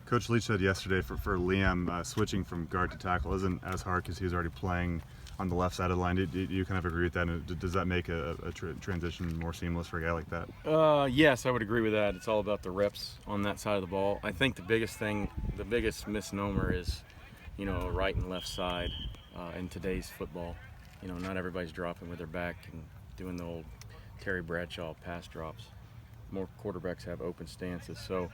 Coach Leach said yesterday for Liam, switching from guard to tackle isn't as hard because he's already playing on the left side of the line. Do you kind of agree with that? And does that make a transition more seamless for a guy like that? Yes, I would agree with that. It's all about the reps on that side of the ball. I think the biggest misnomer is, right and left side in today's football. Not everybody's dropping with their back and doing the old Terry Bradshaw pass drops. More quarterbacks have open stances. So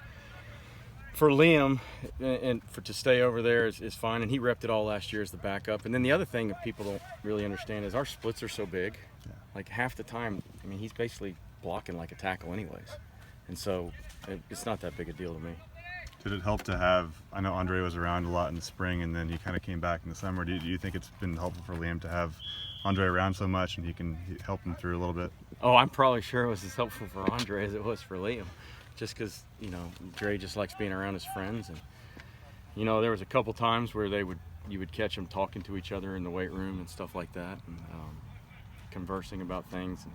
for Liam, to stay over there is fine, and he repped it all last year as the backup. And then the other thing that people don't really understand is our splits are so big. Yeah. Like half the time, he's basically blocking like a tackle anyways. And so it's not that big a deal to me. Did it help to have, I know Andre was around a lot in the spring and then he kind of came back in the summer. Do you think it's been helpful for Liam to have Andre around so much and he can help him through a little bit? Oh, I'm probably sure it was as helpful for Andre as it was for Liam. Just because, Dre just likes being around his friends. And, there was a couple times where you would catch them talking to each other in the weight room and stuff like that, and conversing about things. And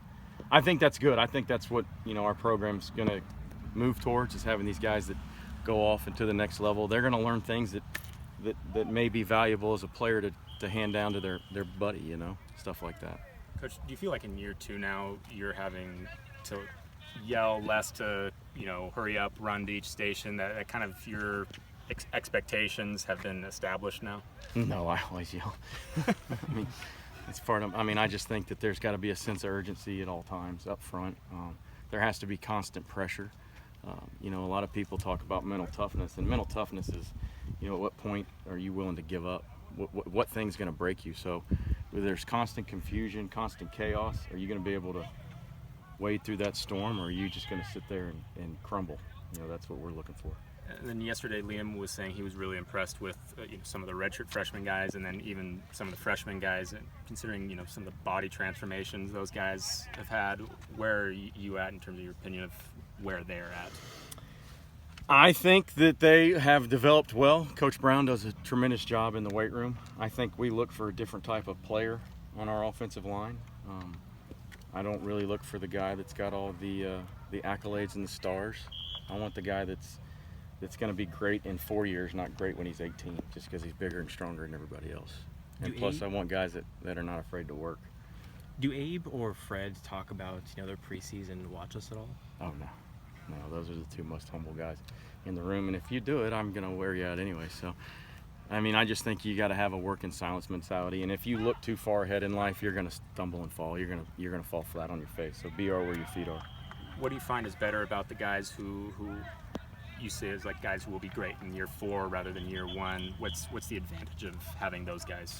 I think that's good. I think that's what, our program's going to move towards, is having these guys that go off into the next level. They're going to learn things that may be valuable as a player to hand down to their buddy, stuff like that. Coach, do you feel like in year 2 now you're having to yell less to, hurry up, run to each station, that kind of your expectations have been established now? No, I always yell. It's part of, I just think that there's got to be a sense of urgency at all times up front. There has to be constant pressure. A lot of people talk about mental toughness, and mental toughness is, at what point are you willing to give up? What thing's going to break you? So where there's constant confusion, constant chaos, are you going to be able to wade through that storm, or are you just going to sit there and crumble? That's what we're looking for. And then yesterday, Liam was saying he was really impressed with some of the redshirt freshman guys, and then even some of the freshman guys. And considering some of the body transformations those guys have had, where are you at in terms of your opinion of where they're at? I think that they have developed well. Coach Brown does a tremendous job in the weight room. I think we look for a different type of player on our offensive line. I don't really look for the guy that's got all the accolades and the stars. I want the guy that's going to be great in 4 years, not great when he's 18, just because he's bigger and stronger than everybody else. And plus, I want guys that are not afraid to work. Do Abe or Fred talk about their preseason watch list at all? Oh, no, those are the two most humble guys in the room. And if you do it, I'm going to wear you out anyway. So, I just think you got to have a work in silence mentality. And if you look too far ahead in life, you're going to stumble and fall. You're going to fall flat on your face. So be where your feet are. What do you find is better about the guys who you see as like guys who will be great in year 4 rather than year 1? What's the advantage of having those guys?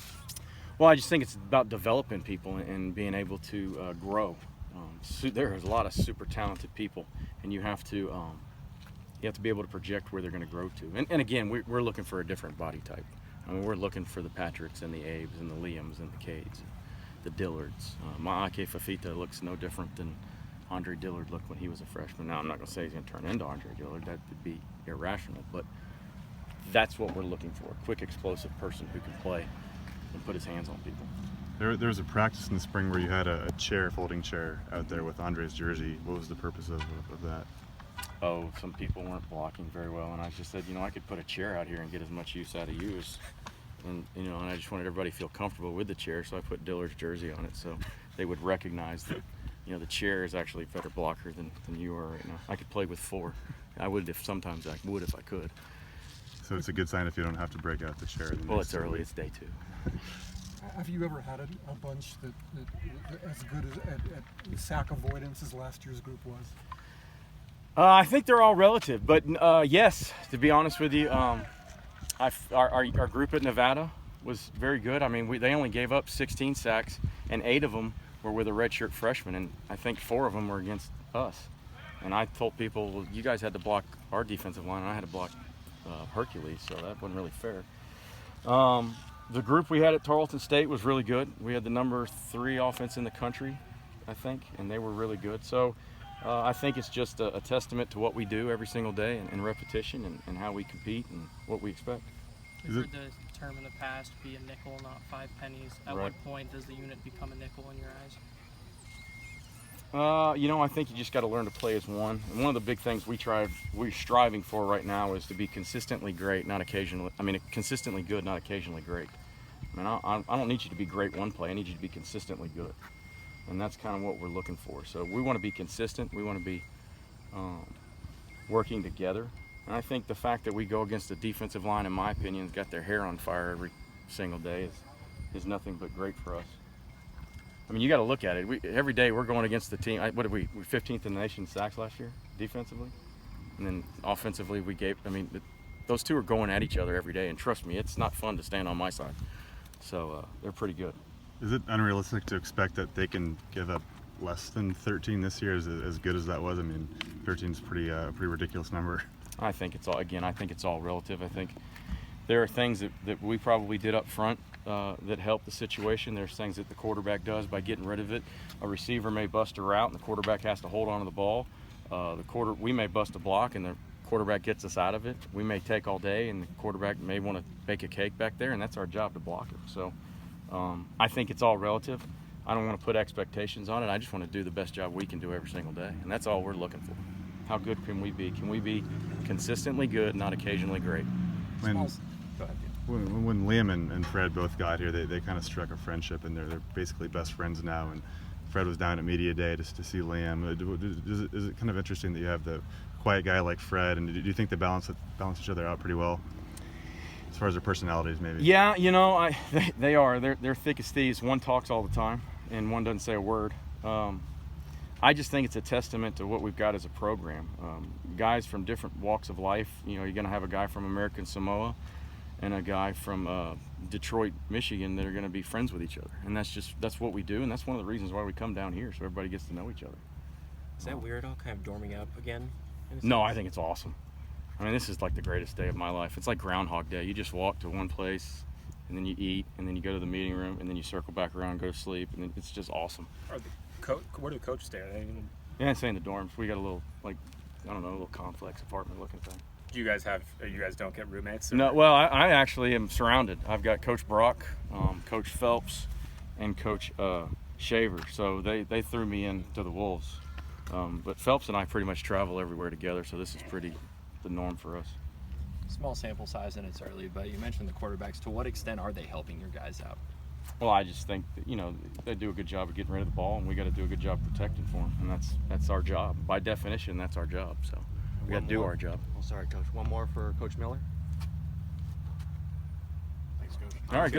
Well, I just think it's about developing people and being able to grow. There's a lot of super talented people, and you have to be able to project where they're going to grow to. And again, we're looking for a different body type. We're looking for the Patricks and the Abes and the Liams and the Cades, the Dillards. Maake Fafita looks no different than Andre Dillard looked when he was a freshman. Now, I'm not going to say he's going to turn into Andre Dillard. That would be irrational. But that's what we're looking for, a quick, explosive person who can play and put his hands on people. There was a practice in the spring where you had a folding chair out there with Andre's jersey. What was the purpose of that? Oh, some people weren't blocking very well, and I just said, I could put a chair out here and get as much use out of you and I just wanted everybody to feel comfortable with the chair, so I put Dillard's jersey on it so they would recognize that the chair is actually a better blocker than you are right now. I could play with 4. I would if I could. So it's a good sign if you don't have to break out the chair. Well, it's early. It's day 2. Have you ever had a bunch that as good at sack avoidance as last year's group was? I think they're all relative, but yes, to be honest with you, our group at Nevada was very good. They only gave up 16 sacks, and 8 of them were with a redshirt freshman, and I think 4 of them were against us. And I told people, well, you guys had to block our defensive line, and I had to block Hercules, so that wasn't really fair. The group we had at Tarleton State was really good. We had the number 3 offense in the country, I think, and they were really good. So I think it's just a testament to what we do every single day and repetition and how we compete and what we expect. We've heard the term in the past, be a nickel, not 5 pennies. At Right. what point does the unit become a nickel in your eyes? I think you just got to learn to play as one. And one of the big things we're striving for right now is to be consistently great, not occasionally. I mean, consistently good, not occasionally great. I mean, I don't need you to be great one play. I need you to be consistently good, and that's kind of what we're looking for. So we want to be consistent. We want to be working together. And I think the fact that we go against the defensive line, in my opinion, has got their hair on fire every single day is nothing but great for us. I mean, you got to look at it. Every day we're going against the team. What did we 15th in the nation in sacks last year, defensively, and then offensively those two are going at each other every day. And trust me, it's not fun to stand on my side. So they're pretty good. Is it unrealistic to expect that they can give up less than 13 this year? As good as that was, I mean, 13 is pretty ridiculous number. I think it's all relative. I think there are things that we probably did up front that help the situation. There's things that the quarterback does by getting rid of it. A receiver may bust a route and the quarterback has to hold on to the ball. We may bust a block and the quarterback gets us out of it. We may take all day and the quarterback may want to bake a cake back there, and that's our job to block it. So I think it's all relative. I don't want to put expectations on it. I just want to do the best job we can do every single day, and that's all we're looking for. How good can we be? Can we be consistently good, not occasionally great? When, Go ahead, dude. when Liam and Fred both got here, they kind of struck a friendship, and they're basically best friends now. And Fred was down at media day to see Liam. Is it kind of interesting that you have the quiet guy like Fred, and do you think they balance each other out pretty well as far as their personalities, maybe? Yeah, they are. They're thick as thieves. One talks all the time, and one doesn't say a word. I just think it's a testament to what we've got as a program. Guys from different walks of life. You're going to have a guy from American Samoa and a guy from Detroit, Michigan that are going to be friends with each other. And that's what we do, and that's one of the reasons why we come down here, so everybody gets to know each other. Is that weird, all kind of dorming up again? No, I think it's awesome. I mean, this is like the greatest day of my life. It's like Groundhog Day. You just walk to one place, and then you eat, and then you go to the meeting room, and then you circle back around and go to sleep, and it's just awesome. Where do the coaches stay? Are they even... Yeah, stay in the dorms. We got a little, a little complex apartment looking thing. Do you guys don't get roommates? Or? No, well, I actually am surrounded. I've got Coach Brock, Coach Phelps, and Coach Shaver. So they threw me into the Wolves. But Phelps and I pretty much travel everywhere together, so this is pretty the norm for us. Small sample size and it's early, but you mentioned the quarterbacks. To what extent are they helping your guys out? Well, I just think that, they do a good job of getting rid of the ball, and we got to do a good job protecting for them, and that's our job. By definition, that's our job. So we got to do our job. Oh, sorry, Coach. One more for Coach Miller. All right. Good.